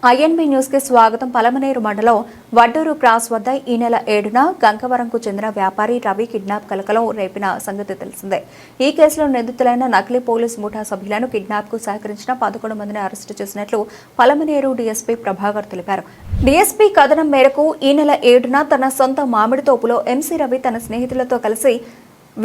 INB news కి స్వాగతం. పలమనేరు మండలం వడ్డూరు క్రాస్ వద్ద ఈ నెల 7న గంగవరంకు చెందిన వ్యాపారి రవి కిడ్నాప్ కలకలం రేపిన సంగతి తెలిసిందే. ఈ కేసులో నిందితులైన నకిలీ పోలీస్ ముఠా సభ్యులను కిడ్నాప్ కు సహకరించిన 11 మందిని అరెస్టు చేసినట్లు పలమనేరు డీఎస్పీ ప్రభాకర్ తెలిపారు. డీఎస్పీ కథనం మేరకు ఈ నెల 7న తన సొంత మామిడి తోపులో ఎంసీ రవి తన స్నేహితులతో కలిసి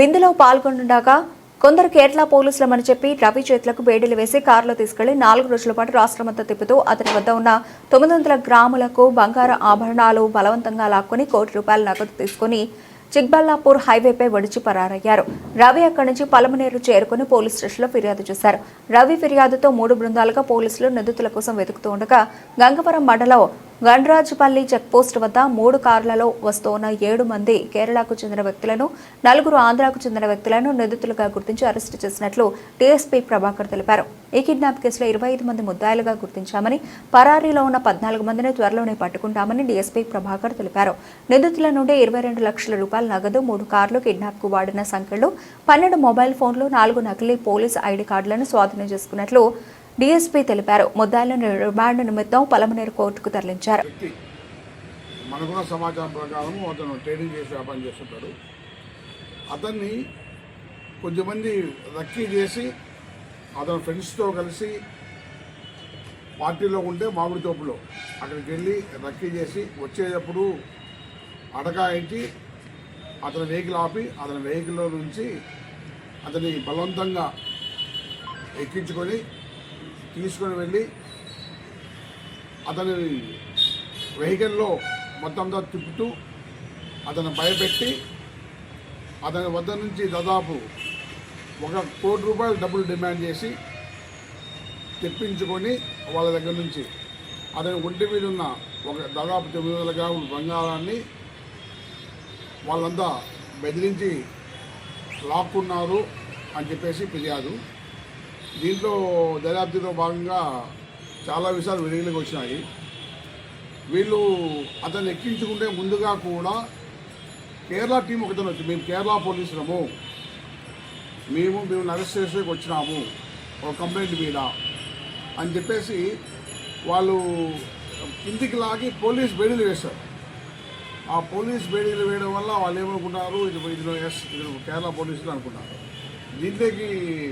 విందులో పాల్గొంటుండగా కొందరు కేరళ పోలీసులమని చెప్పి రవి చేతులకు బేడీలు వేసి కారులో తీసుకెళ్లి 4 రోజుల పాటు రాష్ట్రమంతా తిప్పుతూ అతని వద్ద ఉన్న 900 గ్రాములకు బంగారు ఆభరణాలు బలవంతంగా లాక్కొని ₹1 కోటి నగదు తీసుకుని చిక్బల్లాపూర్ హైవేపై వడిచి పరారయ్యారు. రవి అక్కడి నుంచి పలమనేరు చేరుకుని పోలీస్ స్టేషన్లో ఫిర్యాదు చేశారు. రవి ఫిర్యాదుతో 3 బృందాలుగా పోలీసులు నిందితుల కోసం వెతుకుతూ ఉండగా గంగవరం మండలం గండ్రాజుపల్లి చెక్పోస్ట్ వద్ద 3 కార్లలో వస్తున్న 7 మంది కేరళకు చెందిన వ్యక్తులను 4 ఆంధ్రాకు చెందిన వ్యక్తులను నిందితులుగా గుర్తించి అరెస్టు చేసినట్లు డీఎస్పీ ప్రభాకర్ తెలిపారు. ఈ కిడ్నాప్ కేసులో 25 మంది ముద్దాయిలుగా గుర్తించామని, పరారీలో ఉన్న 14 మందిని త్వరలోనే పట్టుకుంటామని డీఎస్పీ ప్రభాకర్ తెలిపారు. నిందితుల నుండి ₹22 లక్షల నగదు, 3 కార్లు, కిడ్నాప్ కు వాడిన సంఖ్యలు, 12 మొబైల్ ఫోన్లు, 4 నకిలీ పోలీస్ ఐడి కార్డులను స్వాధీనం చేసుకున్నట్లు డీఎస్పీ తెలిపారు. ముద్దాయిలను రిమాండ్ నిమిత్తం పలమనేరు కోర్టుకు తరలించారు. మనకున్న సమాచారం ప్రకారం అతను ట్రేడింగ్ చేసి వ్యాపారం చేస్తుంటాడు. అతన్ని కొద్దిమంది రక్కీ చేసి అతను ఫ్రెండ్స్తో కలిసి పార్టీలో ఉంటే మామిడి తోపులో అక్కడికి వెళ్ళి రక్కీ చేసి వచ్చేటప్పుడు అడగా ఇంటి అతని వెహికల్ ఆపి అతని వెహికల్లో నుంచి అతని బలవంతంగా ఎక్కించుకొని తీసుకొని వెళ్ళి అతని వెహికల్లో మొత్తంగా తిప్పుతూ అతను భయపెట్టి అతని వద్ద నుంచి దాదాపు ₹1 కోటి డబ్బులు డిమాండ్ చేసి తెప్పించుకొని వాళ్ళ దగ్గర నుంచి అతని ఒంటి మీద ఉన్న దాదాపు 900 గ్రాముల బంగారాన్ని వాళ్ళంతా బెదిరించి లాక్కున్నారు అని చెప్పేసి ఫిర్యాదు. దీంట్లో దర్యాప్తులో భాగంగా చాలా విషయాలు వెలుగులోకి వచ్చినాయి. వీళ్ళు అతన్ని ఎక్కించుకుంటే ముందుగా కూడా కేరళ టీం ఒకతను వచ్చి మేము కేరళ పోలీసులము, మేము అరెస్ట్ చేసేకి వచ్చినాము ఒక కంప్లైంట్ మీద అని చెప్పేసి వాళ్ళు కిందికి లాగి పోలీస్ బేడీలు వేశారు. ఆ పోలీస్ బేడీలు వేయడం వల్ల వాళ్ళు ఏమనుకున్నారు, ఇది కేరళ పోలీసులు అనుకున్నారు. దీంట్లోకి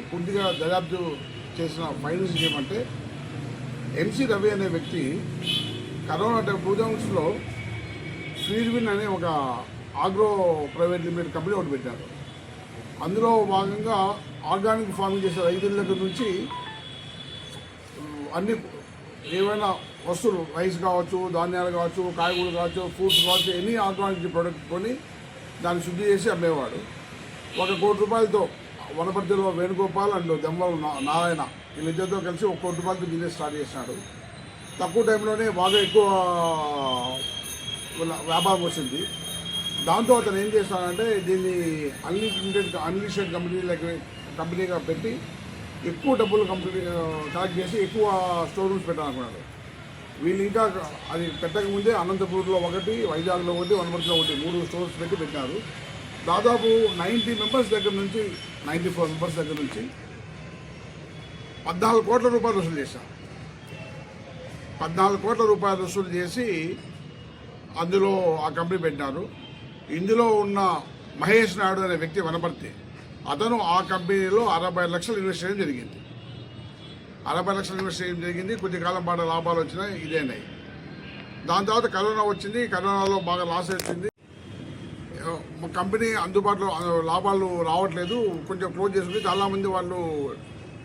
పూర్తిగా దర్యాప్తు చేసిన ఫైండింగ్స్ ఏమంటే ఎంసీ రవి అనే వ్యక్తి కరోనా 2000లో ఫీడ్విన్ అనే ఒక ఆగ్రో ప్రైవేట్ లిమిటెడ్ కంపెనీ ఒకటి పెట్టారు. అందులో భాగంగా ఆర్గానిక్ ఫార్మింగ్ చేసే రైతుల దగ్గర నుంచి అన్ని ఏవైనా వస్తువులు రైస్ కావచ్చు, ధాన్యాలు కావచ్చు, కాయగూరలు కావచ్చు, ఫ్రూట్స్ కావచ్చు, ఎన్ని ఆర్గానిక్ ప్రొడక్ట్ కొని దాన్ని శుద్ధి చేసి అమ్మేవాడు. ₹1 కోటి వనపర్తిలో వేణుగోపాల్ అండ్ దెమ్మల నారాయణ వీళ్ళిద్దరితో కలిసి ₹1 కోటి బిజినెస్ స్టార్ట్ చేసినాడు. తక్కువ టైంలోనే బాగా ఎక్కువ వ్యాపారం వచ్చింది. దాంతో అతను ఏం చేస్తాడంటే దీన్ని అన్లిమిటెడ్ కంపెనీగా పెట్టి ఎక్కువ డబ్బులు కలెక్ట్ చేసి ఎక్కువ స్టోర్ రూమ్స్ పెట్టాలనుకున్నాడు. వీళ్ళు ఇంకా అది పెట్టకముందే అనంతపూర్లో ఒకటి, వైజాగ్లో ఒకటి, వనపర్తిలో ఒకటి 3 స్టోర్స్ పెట్టినారు. దాదాపు 94 మెంబర్స్ దగ్గర నుంచి ₹14 కోట్ల వసూలు చేశారు. ₹14 కోట్ల వసూలు చేసి అందులో ఆ కంపెనీ పెట్టినారు. ఇందులో ఉన్న మహేష్ నాయుడు అనే వ్యక్తి వనపర్తి, అతను ఆ కంపెనీలో ₹60 లక్షలు ఇన్వెస్ట్ చేయడం జరిగింది. కొద్ది కాలం పాటు లాభాలు వచ్చినాయి, ఇదేనాయి. దాని తర్వాత కరోనా వచ్చింది. కరోనాలో బాగా లాస్ వచ్చింది. కంపెనీ అందుబాటులో లాభాలు రావట్లేదు, కొంచెం క్లోజ్ చేసుకుని చాలామంది వాళ్ళు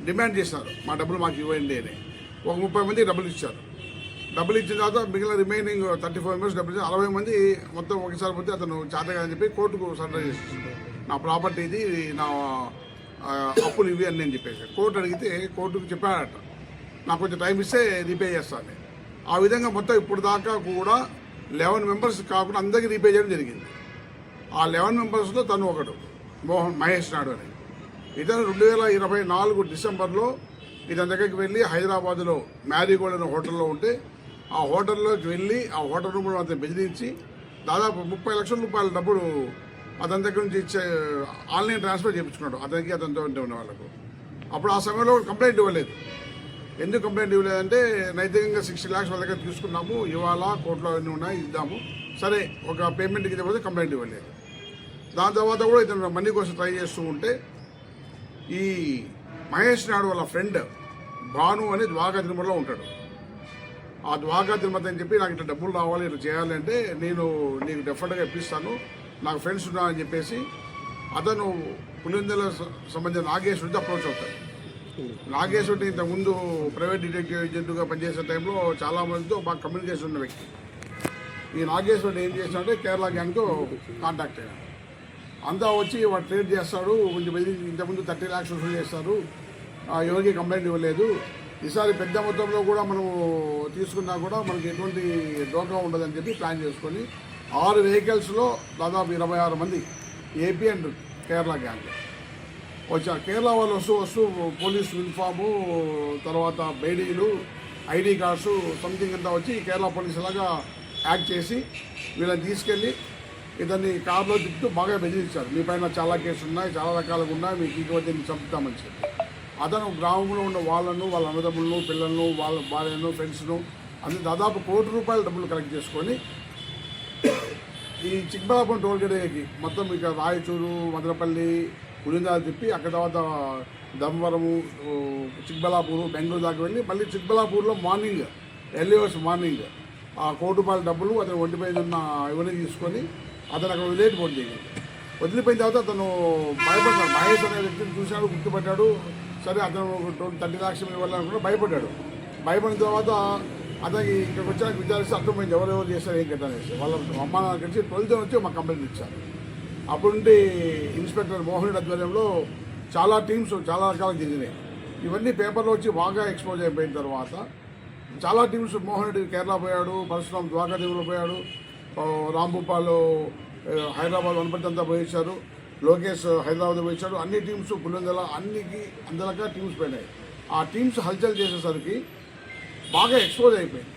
డిమాండ్ చేశారు, మా డబ్బులు మాకు ఇవ్వండి అని. ఒక 30 మంది డబ్బులు ఇచ్చారు. డబ్బులు ఇచ్చిన తర్వాత మిగిలిన రిమైనింగ్ 34 మెంబర్స్ డబ్బులు 60 మంది మొత్తం ఒకసారి పోతే అతను చేతగా అని చెప్పి కోర్టుకు సరెండర్ చేసేసింది. నా ప్రాపర్టీ ఇది, నా అప్పులు ఇవి అని నేను చెప్పేసి కోర్టు అడిగితే కోర్టుకు చెప్పాడట, నాకు కొంచెం టైం ఇస్తే రీపే చేస్తాను. ఆ విధంగా మొత్తం ఇప్పుడు దాకా కూడా 11 మెంబర్స్ కాకుండా అందరికీ రీపే చేయడం జరిగింది. ఆ 11 మెంబర్స్లో తను ఒకడు మహేష్ నాయుడు అని. ఇతను 2024 డిసెంబర్లో ఇతని దగ్గరికి వెళ్ళి హైదరాబాద్లో మ్యారీగోల్డ్ అనే హోటల్లో ఉంటే ఆ హోటల్లోకి వెళ్ళి ఆ హోటల్ రూమ్లో అతను బెదిరించి దాదాపు ₹30 లక్షల డబ్బులు అతని దగ్గర నుంచి ఇచ్చే ఆన్లైన్ ట్రాన్స్ఫర్ చేయించుకున్నాడు అతనికి, అతనితో ఉండే ఉన్న వాళ్ళకు. అప్పుడు ఆ సమయంలో కంప్లైంట్ ఇవ్వలేదు. ఎందుకు కంప్లైంట్ ఇవ్వలేదంటే నైతికంగా 60 lakhs వాళ్ళ దగ్గర తీసుకున్నాము, ఇవాళ కోర్టులో అన్నీ ఉన్నాయి, ఇద్దాము, సరే ఒక పేమెంట్కి ఇవ్వకపోతే కంప్లైంట్ ఇవ్వలేదు. దాని తర్వాత కూడా ఇతను మనీ కోసం ట్రై చేస్తూ ఉంటే ఈ మహేష్ నాయుడు వాళ్ళ ఫ్రెండ్ భాను అని ద్వారకా తిరుమలలో ఉంటాడు. ఆ ద్వారకా తిరుమల అని చెప్పి నాకు ఇట్లా డబ్బులు రావాలి, ఇట్లా చేయాలి అంటే నేను నీకు డెఫినెట్గా ఇప్పిస్తాను, నాకు ఫ్రెండ్స్ ఉన్నారని చెప్పేసి అతను పులివెందుల సంబంధించిన నాగేశ్వరితో అప్రోచ్ అవుతాడు. నాగేశ్వరి ఇంతకుముందు ప్రైవేట్ డిటెక్టివ్ ఏజెంట్గా పనిచేసే టైంలో చాలా మందితో బాగా కమ్యూనికేషన్ ఉన్న వ్యక్తి. ఈ నాగేశ్వరి ఏం చేస్తాడంటే కేరళ గ్యాంగ్తో కాంటాక్ట్ అయ్యాడు. అంతా వచ్చి వాడు ట్రేడ్ చేస్తాడు, కొంచెం ఇంతకుముందు 30 lakhs వసూలు చేస్తారు, ఎవరికి కంప్లైంట్ ఇవ్వలేదు, ఈసారి పెద్ద మొత్తంలో కూడా మనము తీసుకున్నా కూడా మనకి ఎటువంటి డోకా ఉండదని చెప్పి ప్లాన్ చేసుకొని 6 vehiclesలో దాదాపు 26 మంది ఏపీ అండ్ కేరళ గ్యాంగ్ వచ్చారు. కేరళ వాళ్ళు వస్తూ పోలీస్ యూనిఫాము, తర్వాత బైడీలు, ఐడి కార్డ్స్ సంథింగ్ అంతా వచ్చి కేరళ పోలీసు లాగా యాక్ట్ చేసి వీళ్ళని తీసుకెళ్ళి ఇతన్ని కారులో తిప్పుతూ బాగా బెదిరించారు. మీ పైన చాలా కేసులు ఉన్నాయి, చాలా రకాలుగా ఉన్నాయి, మీకు ఇంకొకటి చంపుతామని చెప్పి అతను గ్రామంలో ఉన్న వాళ్ళను, వాళ్ళ అన్నదమ్ములను, పిల్లలను, వాళ్ళ భార్యను, ఫ్రెండ్స్ను అన్ని దాదాపు ₹1 కోటి డబ్బులు కలెక్ట్ చేసుకొని ఈ చిక్బలాపురం టోల్గేట్కి మొత్తం ఇక రాయచూరు, మదనపల్లి, పులిందాలు తిప్పి అక్కడ తర్వాత ధర్మవరము, చిక్బలాపూరు, బెంగళూరు దాకా వెళ్ళి మళ్ళీ చిక్బలాపూర్లో మార్నింగ్ ఎర్లీ అవర్స్ మార్నింగ్ ఆ ₹1 కోటి డబ్బులు అతను ఒంటిపైన ఉన్న ఇవన్నీ తీసుకొని అతను అక్కడ వదిలేకపోయింది. వదిలిపోయిన తర్వాత అతను భయపడ్డాడు. మహేష్ అనే వ్యక్తిని చూశాడు, గుర్తుపట్టాడు. సరే అతను 30 lakhs ఇవ్వాలనుకున్నా భయపడ్డాడు. భయపడిన తర్వాత అతనికి ఇక్కడికి వచ్చాక విచారిస్తే అర్థమైంది ఎవరెవరు చేశారు ఏం కట్ట అనేసి. వాళ్ళ అమ్మ నాన్న కలిసి 12th వచ్చి మా కంప్లైంట్ ఇచ్చారు. అప్పుడుండి ఇన్స్పెక్టర్ మోహన్ రెడ్డి ఆధ్వర్యంలో చాలా టీమ్స్ చాలా రకాలకు చెందినాయి. ఇవన్నీ పేపర్లో వచ్చి బాగా ఎక్స్పోజ్ అయిపోయిన తర్వాత చాలా టీమ్స్ మోహన్ రెడ్డి కేరళ పోయాడు, పరశురామ్ ద్వారకా తిరుమల పోయాడు, రాంభూపాల్ హైదరాబాద్ వనపర్తి అంతా పోయించారు, లోకేష్ హైదరాబాద్ పోయించాడు. అన్ని టీమ్స్ పులివెందుల అందరికా టీమ్స్ పోయినాయి. ఆ టీమ్స్ హల్చల్ చేసేసరికి బాగా ఎక్స్పోజ్ అయిపోయింది.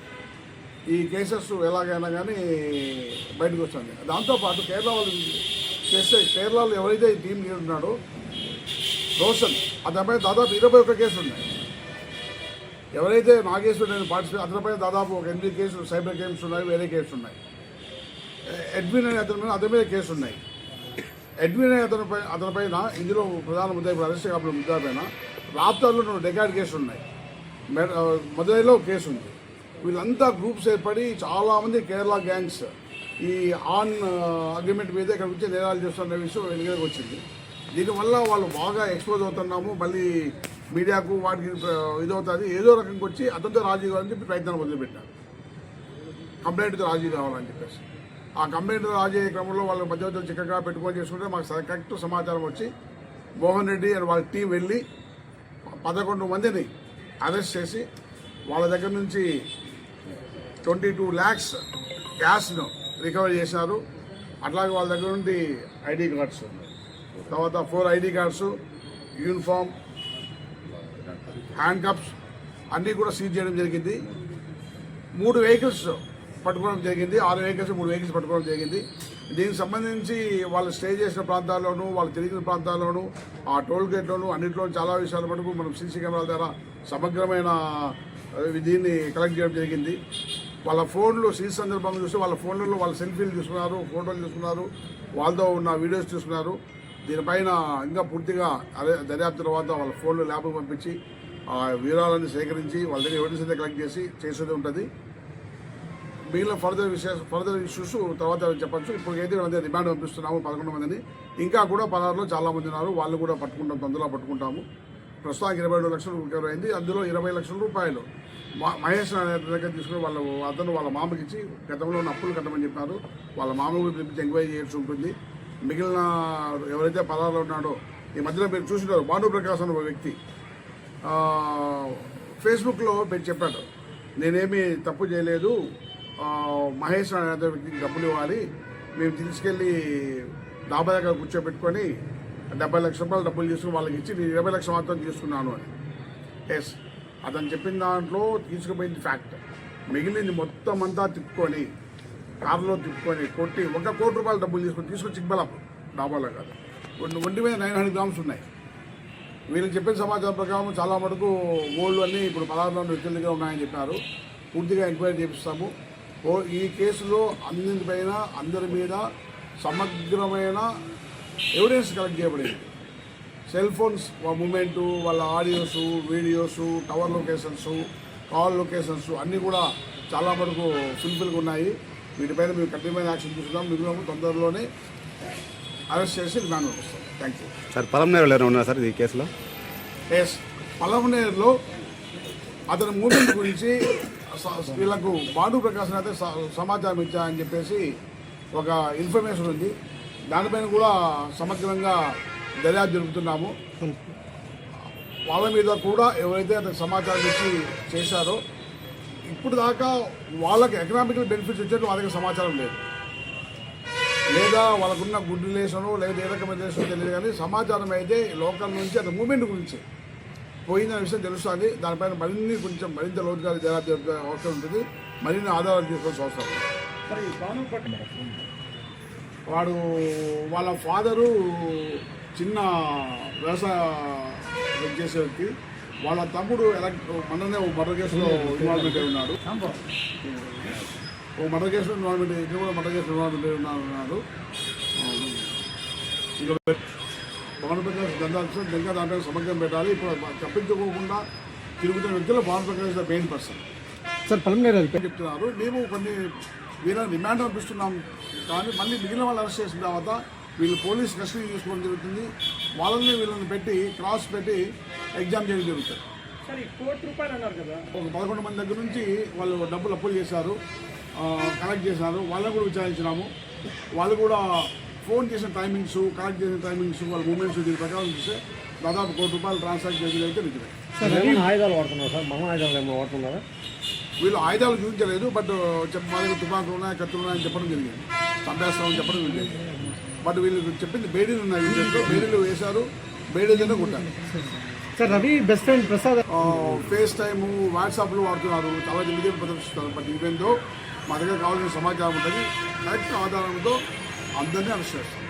ఈ కేసెస్ ఎలాగైనా కానీ బయటకు వస్తుంది. దాంతోపాటు కేరళ వాళ్ళు చేస్తే కేరళలో ఎవరైతే ఈ టీం లీడర్ ఉన్నాడో రోషన్, అతనిపై దాదాపు 21 కేసులు ఉన్నాయి. ఎవరైతే నాగేశ్వరి నేను పార్టిసిపేట్ అతనిపై దాదాపు ఒక 8 కేసులు సైబర్ క్రైమ్స్ ఉన్నాయి, వేరే కేసులు ఉన్నాయి. ఎడ్విన్ అనే అతని మీద కేసు ఉన్నాయి. ఎడ్విన్ అనే అతనిపైన ఇందులో ప్రధాన ముద్ద ఇప్పుడు అరెస్ట్ కాపిన ముద్ద పైన రాప్తాల్లో డెకాడ్ కేసులు ఉన్నాయి, మదురైలో కేసు ఉంది. వీళ్ళంతా గ్రూప్స్ ఏర్పడి చాలామంది కేరళ గ్యాంగ్స్ ఈ ఆన్ అగ్రిమెంట్ మీద ఇక్కడ వచ్చి నేరాలు చేస్తున్న విషయం వెలుగులోకి వచ్చింది. దీనివల్ల వాళ్ళు బాగా ఎక్స్పోజ్ అవుతున్నాము, మళ్ళీ మీడియాకు వాటికి ఇదవుతుంది, ఏదో రకంగా వచ్చి అతనితో రాజీ కావాలని చెప్పి ప్రయత్నాలు మొదలుపెట్టారు. కంప్లైంట్తో రాజీ కావాలని చెప్పేసి ఆ కంప్లైంట్తో రాజీ అయ్యే క్రమంలో వాళ్ళు మధ్యవర్తులు చిక్కగా పెట్టుకొని చేసుకుంటే మాకు కరెక్ట్ సమాచారం వచ్చి మోహన్ రెడ్డి అండ్ వాళ్ళ టీం వెళ్ళి 11 మందిని అరెస్ట్ చేసి వాళ్ళ దగ్గర నుంచి 22 lakhs క్యాష్ను రికవరీ చేశారు. అట్లాగే వాళ్ళ దగ్గర నుండి ఐడి కార్డ్స్, తర్వాత 4 ID cards, uniform, hand cups అన్నీ కూడా సీజ్ చేయడం జరిగింది. 3 vehicles పట్టుకోవడం జరిగింది. 6 vehicles 3 vehicles పట్టుకోవడం జరిగింది. దీనికి సంబంధించి వాళ్ళు స్టే చేసిన ప్రాంతాల్లోనూ, వాళ్ళు తిరిగిన ప్రాంతాల్లోనూ, ఆ టోల్ గేట్లోనూ అన్నింటిలో చాలా విషయాల మటుకు మనం సీసీ కెమెరాల ద్వారా సమగ్రమైన దీన్ని కలెక్ట్ చేయడం జరిగింది. వాళ్ళ ఫోన్లు సీసీ సందర్భంగా చూస్తే వాళ్ళ ఫోన్లలో వాళ్ళ సెల్ఫీలు తీసుకున్నారు, ఫోటోలు తీసుకున్నారు, వాళ్ళతో ఉన్న వీడియోస్ తీసుకున్నారు. దీనిపైన ఇంకా పూర్తిగా దర్యాప్తు తర్వాత వాళ్ళ ఫోన్లు ల్యాబ్కు పంపించి ఆ వివరాలన్నీ సేకరించి వాళ్ళ దగ్గర ఎవిడెన్స్ అయితే కలెక్ట్ చేసేది ఉంటుంది. మిగిలిన ఫర్దర్ ఇష్యూస్ తర్వాత చెప్పచ్చు. ఇప్పటికైతే వీళ్ళంతా రిమాండ్ పంపిస్తున్నాము 11 మందిని. ఇంకా కూడా 16లో చాలా మంది ఉన్నారు, వాళ్ళు కూడా పట్టుకుంటాం, తొందరలో పట్టుకుంటాము. ప్రస్తుతానికి 22 లక్షలు రికవర్ అయింది. అందులో 20 లక్షల రూపాయలు మహేష్ దగ్గర తీసుకుని అతను వాళ్ళ మామకి ఇచ్చి గతంలో ఉన్న అప్పులు కట్టమని చెప్పారు. వాళ్ళ మామకు పిలిపించి ఎంక్వైరీ చేయాల్సి ఉంటుంది. మిగిలిన ఎవరైతే 16లో ఉన్నాడో ఈ మధ్యలో మీరు చూసినారు, భానుప్రకాశ్ అనే ఒక వ్యక్తి ఫేస్బుక్లో పెట్టి చెప్పాడు, నేనేమీ తప్పు చేయలేదు, మహేష్ అనే వ్యక్తికి డబ్బులు ఇవ్వాలి, మేము తీసుకెళ్ళి డాబా దగ్గర కూర్చోబెట్టుకొని 70 లక్షల రూపాయలు డబ్బులు తీసుకుని వాళ్ళకి ఇచ్చి నేను 20 లక్షలు మాత్రం తీసుకున్నాను అని. ఎస్, అతను చెప్పిన దాంట్లో తీసుకుపోయింది ఫ్యాక్ట్. మిగిలింది మొత్తం అంతా తిప్పుకొని కారులో తిప్పుకొని కొట్టి 1 కోటి రూపాయలు డబ్బులు తీసుకొని చిక్బలాపు డాబాలో కాదు. ఒంటి మీద 900 grams ఉన్నాయి. వీళ్ళకి చెప్పిన సమాచారం ప్రకారం చాలా మటుకు గోల్డ్ అన్నీ ఇప్పుడు 16 వ్యక్తుల దగ్గర ఉన్నాయని చెప్పారు. పూర్తిగా ఎంక్వైరీ చేపిస్తాము. ఈ కేసులో అన్నింటిపైన అందరి మీద సమగ్రమైన ఎవిడెన్స్ కలెక్ట్ చేయబడింది. సెల్ ఫోన్స్ మూమెంటు, వాళ్ళ audios, videos, tower locations, call locations అన్నీ కూడా చాలా మటుకు ఫుల్ఫిల్గా ఉన్నాయి. వీటిపైన మేము కఠినమైన యాక్షన్ తీసుకుంటాం. మిగిలిన తొందరలోనే అరెస్ట్ చేసి రిమాండ్ పంపిస్తాం. Thank you sir. పలమనేరులో ఎవరైనా ఉన్నారా సార్ ఈ కేసులో? ఎస్, పలమనేరులో అతని మూమెంట్ గురించి వీళ్ళకు బాడు ప్రకాశం అయితే సమాచారం ఇచ్చాయని చెప్పేసి ఒక ఇన్ఫర్మేషన్ ఉంది. దానిపైన కూడా సమగ్రంగా దర్యాప్తు జరుపుతున్నాము. వాళ్ళ మీద కూడా ఎవరైతే అతనికి సమాచారం ఇచ్చి చేశారో ఇప్పుడు దాకా వాళ్ళకి ఎకనామికల్ బెనిఫిట్స్ వచ్చేట్టు వాళ్ళకి సమాచారం లేదు, లేదా వాళ్ళకున్న గుడ్ రిలేషను లేదా ఏ రకమైన రిలేషన్ తెలియదు. కానీ సమాచారం అయితే లోకల్ నుంచి అతని మూమెంట్ గురించి పోయిన విషయం తెలుస్తుంది. దానిపైన మరింత లోతుగా దర్యాప్తు అవసరం ఉంటుంది. మరిన్ని ఆధారాలు తీసుకోవాల్సిన అవసరం. వాడు వాళ్ళ ఫాదరు చిన్న వ్యవసాయ చేసే వ్యక్తి. వాళ్ళ తమ్ముడు మననే మర్డర్ కేసులో ఇన్వాల్వ్మెంట్ అయి ఉన్నాడు. మర్డర్ కేసులో ఇన్వాల్వ్మెంట్ ఇక్కడ కూడా మర్డర్ కేసులో ఇన్వాల్వ్మెంట్ అయి ఉన్నాడు. ఇక పవన్ ప్రకాష్ ఇంకా దాంట్లో సమగ్రం పెట్టాలి. ఇప్పుడు తప్పించుకోకుండా తిరుగుతున్న వ్యక్తులు Pavan Prakash main person sir Palamaner చెప్తున్నారు. మేము కొన్ని వీళ్ళని రిమాండ్ పంపిస్తున్నాం. కానీ మళ్ళీ మిగిలిన వాళ్ళు అరెస్ట్ చేసిన తర్వాత వీళ్ళు పోలీస్ కస్టడీ తీసుకోవడం జరుగుతుంది. వీళ్ళని పెట్టి క్రాస్ పెట్టి ఎగ్జామ్ చేయడం జరుగుతుంది. ఒక 11 మంది దగ్గర నుంచి వాళ్ళు డబ్బులు అప్పులు చేశారు, కలెక్ట్ చేశారు. వాళ్ళని కూడా విచారించినాము. వాళ్ళు కూడా ఫోన్ చేసిన టైమింగ్స్, కలెక్ట్ చేసిన టైమింగ్స్, వాళ్ళ మూమెంట్స్ దీని ప్రకారం చూస్తే దాదాపు ₹1 ట్రాన్సాక్ట్ చేసి అయితే నిజమే. ఆయుధాలు వాడుతున్నారు సార్? మన ఆయుధాలు ఏమైనా వాడుతున్నారా? వీళ్ళు ఆయుధాలు చూపించలేదు. బట్ మా దగ్గర తుపాకులు ఉన్నాయి, కత్తులు ఉన్నాయని చెప్పడం జరిగింది. చంపేస్తామని చెప్పడం జరిగింది. బట్ వీళ్ళు చెప్పింది బేడీలు ఉన్నాయి. బేడీలు వేశారు, బేడీలనే కొట్టారు. Sir Ravi best friend Prasad FaceTime, వాట్సాప్లు వాడుతున్నారు, చాలా జల్దీ ప్రదర్శిస్తారు. బట్ ఈవెంతో మా దగ్గర కావాల్సిన సమాచారం ఉంటుంది. కరెక్ట్ ఆధారంతో అందరినీ అరెస్ట్ చేస్తారు.